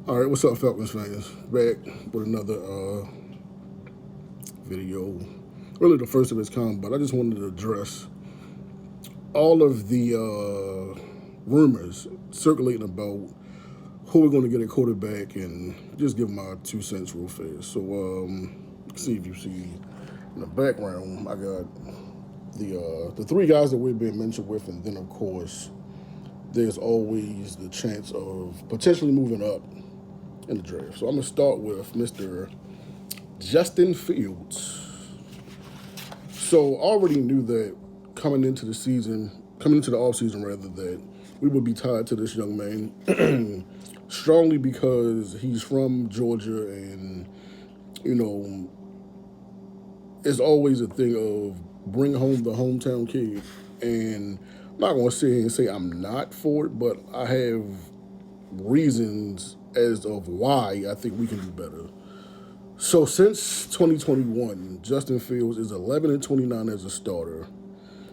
All right, what's up, Falcons fans? Back with another video. Really the first of its kind, but I just wanted to address all of the rumors circulating about who we're going to get at quarterback and just give my 2 cents real fast. So, see if you see in the background, I got the three guys that we've been mentioned with, and then, of course, there's always the chance of potentially moving up in the draft. So I'm going to start with Mr. Justin Fields. So already knew that coming into the offseason rather, that we would be tied to this young man strongly because he's from Georgia and, you know, it's always a thing of bring home the hometown kid. And I'm not going to sit here and say I'm not for it, but I have reasons as of why I think we can do better. So since 2021, Justin Fields is 11-29 as a starter.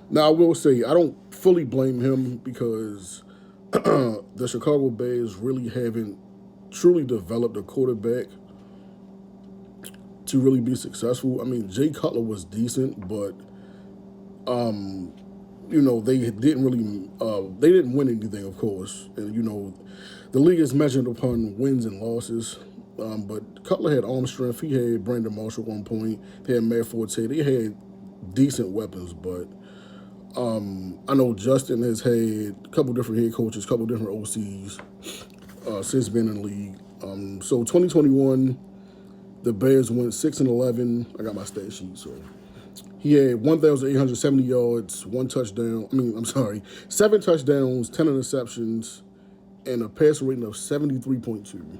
Now I will say I don't fully blame him because the Chicago Bears really haven't truly developed a quarterback to really be successful. I mean, Jay Cutler was decent, but they didn't really they didn't win anything, of course. And the league is measured upon wins and losses. But Cutler had arm strength. He had Brandon Marshall at one point. They had Matt Forte. They had decent weapons, but I know Justin has had a couple different head coaches, a couple different OCs since being in the league. So 2021, the Bears went 6-11. I got my stat sheet, so he had 1,870 yards, 7 touchdowns, 10 interceptions, and a passer rating of 73.2.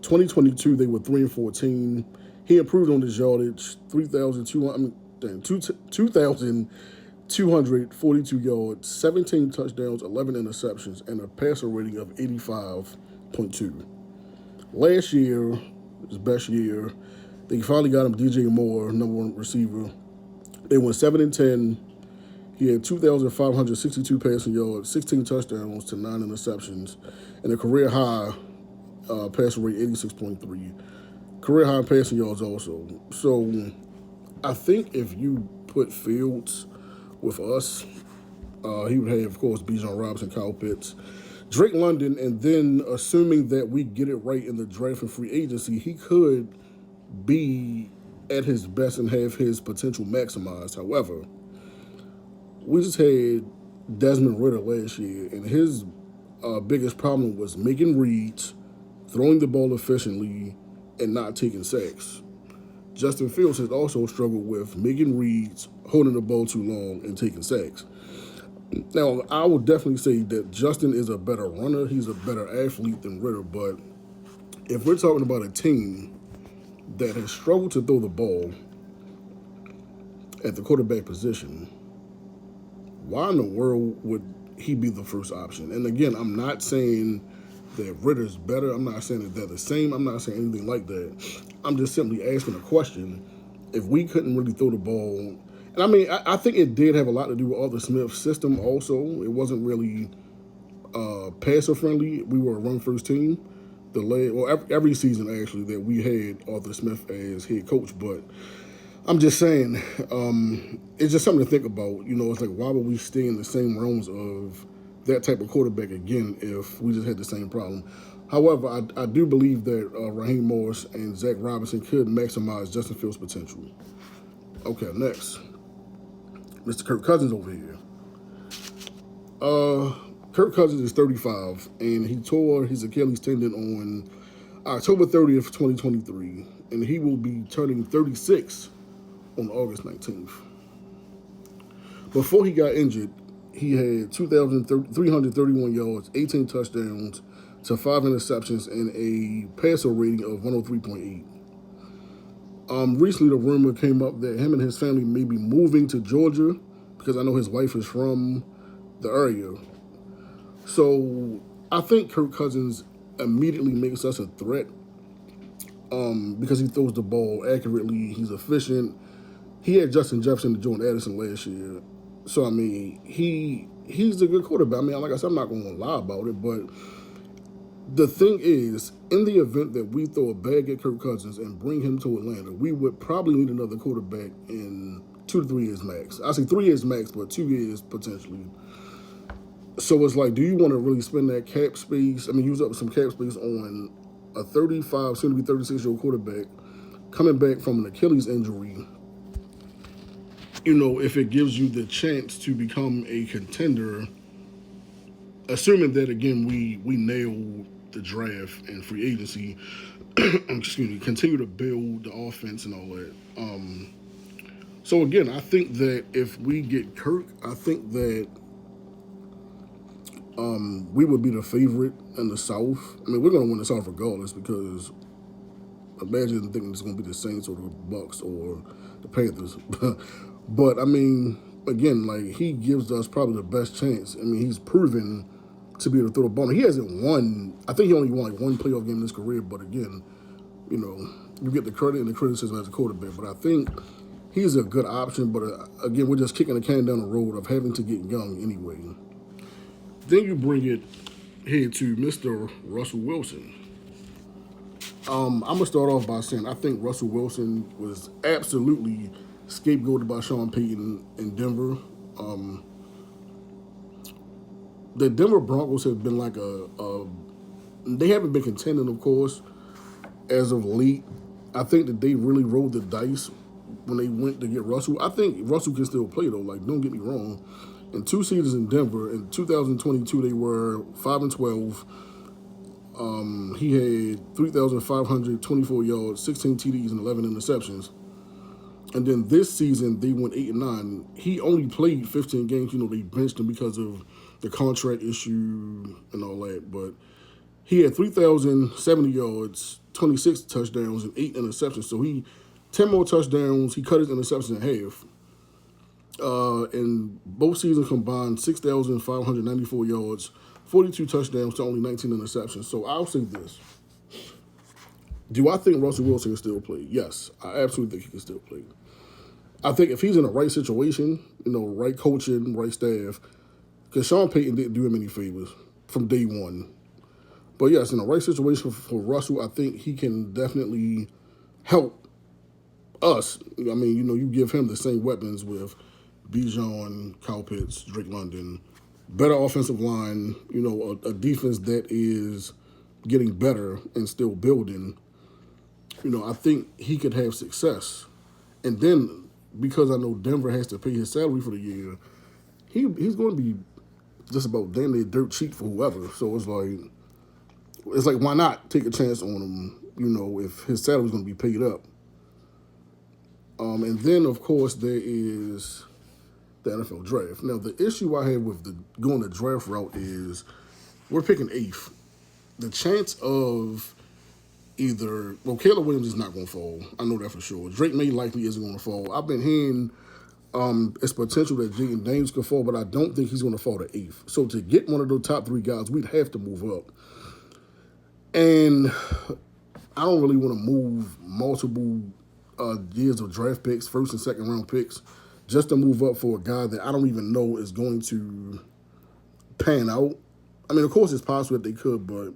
2022 they were 3-14. He improved on his yardage, 2,242 yards, 17 touchdowns, 11 interceptions, and a passer rating of 85.2. Last year, his best year, they finally got him DJ Moore, number one receiver. They went 7-10. He had 2,562 passing yards, 16 touchdowns to 9 interceptions, and a career high passing rate 86.3. Career high passing yards also. So I think if you put Fields with us, he would have, of course, Bijan Robinson, Kyle Pitts, Drake London, and then assuming that we get it right in the draft and free agency, he could be at his best and have his potential maximized. However, we just had Desmond Ridder last year, and his biggest problem was making reads, throwing the ball efficiently, and not taking sacks. Justin Fields has also struggled with making reads, holding the ball too long, and taking sacks. Now, I would definitely say that Justin is a better runner. He's a better athlete than Ridder, but if we're talking about a team that has struggled to throw the ball at the quarterback position, why in the world would he be the first option? And again, I'm not saying that Ridder's better. I'm not saying that they're the same. I'm not saying anything like that. I'm just simply asking a question. If we couldn't really throw the ball, and I mean, I think it did have a lot to do with Arthur Smith's system also. It wasn't really passer friendly. We were a run first team. Every season actually that we had Arthur Smith as head coach, but I'm just saying, it's just something to think about. It's like, why would we stay in the same realms of that type of quarterback again if we just had the same problem? However, I do believe that Raheem Morris and Zach Robinson could maximize Justin Fields' potential. Okay, next. Mr. Kirk Cousins over here. Kirk Cousins is 35, and he tore his Achilles tendon on October 30th, 2023, and he will be turning 36 on August 19th. Before he got injured, he had 2,331 yards, 18 touchdowns to 5 interceptions, and a passer rating of 103.8. Recently, the rumor came up that him and his family may be moving to Georgia because I know his wife is from the area. So I think Kirk Cousins immediately makes us a threat because he throws the ball accurately. He's efficient. He had Justin Jefferson and Jordan Addison last year. So, I mean, he's a good quarterback. I mean, like I said, I'm not going to lie about it, but The thing is, in the event that we throw a bag at Kirk Cousins and bring him to Atlanta, we would probably need another quarterback in 2 to 3 years max. I say 3 years max, but 2 years potentially. So it's like, do you want to really spend that cap space? I mean, use up some cap space on a 35, soon to be 36-year-old quarterback coming back from an Achilles injury? If it gives you the chance to become a contender, assuming that again we nail the draft and free agency, excuse me, continue to build the offense and all that. So again, I think that if we get Kirk, I think that we would be the favorite in the South. I mean, we're going to win the South regardless because imagine thinking it's going to be the Saints or the Bucks or the Panthers. But I mean, again, like he gives us probably the best chance. I mean, he's proven to be able to throw the ball. He hasn't won. I think he only won like one playoff game in his career. But again, you get the credit and the criticism as a quarterback. But I think he's a good option. But again, we're just kicking the can down the road of having to get young anyway. Then you bring it here to Mr. Russell Wilson. I'm going to start off by saying I think Russell Wilson was absolutely scapegoated by Sean Payton in Denver. The Denver Broncos have been like they haven't been contending, of course, as of late. I think that they really rolled the dice when they went to get Russell. I think Russell can still play, though. Like, don't get me wrong. In 2 seasons in Denver, in 2022, they were 5-12. He had 3,524 yards, 16 TDs, and 11 interceptions. And then this season, they went 8-9. He only played 15 games. They benched him because of the contract issue and all that. But he had 3,070 yards, 26 touchdowns, and 8 interceptions. So 10 more touchdowns. He cut his interceptions in half. And both seasons combined, 6,594 yards, 42 touchdowns to only 19 interceptions. So I'll say this. Do I think Russell Wilson can still play? Yes, I absolutely think he can still play. I think if he's in the right situation, right coaching, right staff, because Sean Payton didn't do him any favors from day one. But yes, in the right situation for Russell, I think he can definitely help us. I mean, you give him the same weapons with Bijan, Kyle Pitts, Drake London, better offensive line, a defense that is getting better and still building. I think he could have success. And then, because I know Denver has to pay his salary for the year, he's going to be just about damn near dirt cheap for whoever. So it's like why not take a chance on him, if his salary's going to be paid up. And then, of course, there is the NFL draft. Now, the issue I have with going the draft route is we're picking 8th. The chance of Caleb Williams is not going to fall. I know that for sure. Drake May likely isn't going to fall. I've been hearing it's potential that Jaden Daniels could fall, but I don't think he's going to fall to 8th. So to get one of those top 3 guys, we'd have to move up. And I don't really want to move multiple years of draft picks, 1st and 2nd round picks, just to move up for a guy that I don't even know is going to pan out. I mean, of course, it's possible that they could, but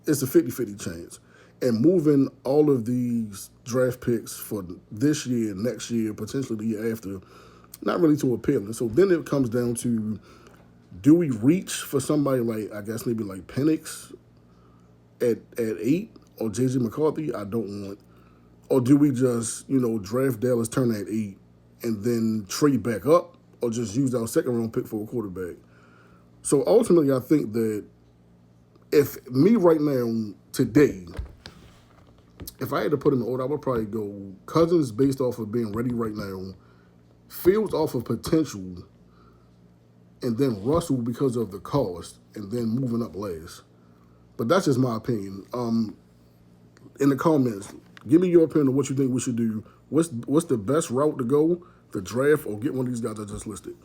it's a 50-50 chance. And moving all of these draft picks for this year, next year, potentially the year after, not really too appealing. So then it comes down to, do we reach for somebody like, I guess maybe like Penix at 8 or J.J. McCarthy? I don't want. Or do we just, draft Dallas Turner at 8 and then trade back up, or just use our 2nd round pick for a quarterback? So ultimately, I think that if me right now, today, if I had to put him in order, I would probably go Cousins based off of being ready right now, Fields off of potential, and then Russell because of the cost, and then moving up last. But that's just my opinion. In the comments, give me your opinion on what you think we should do. What's the best route to go, the draft, or get one of these guys I just listed?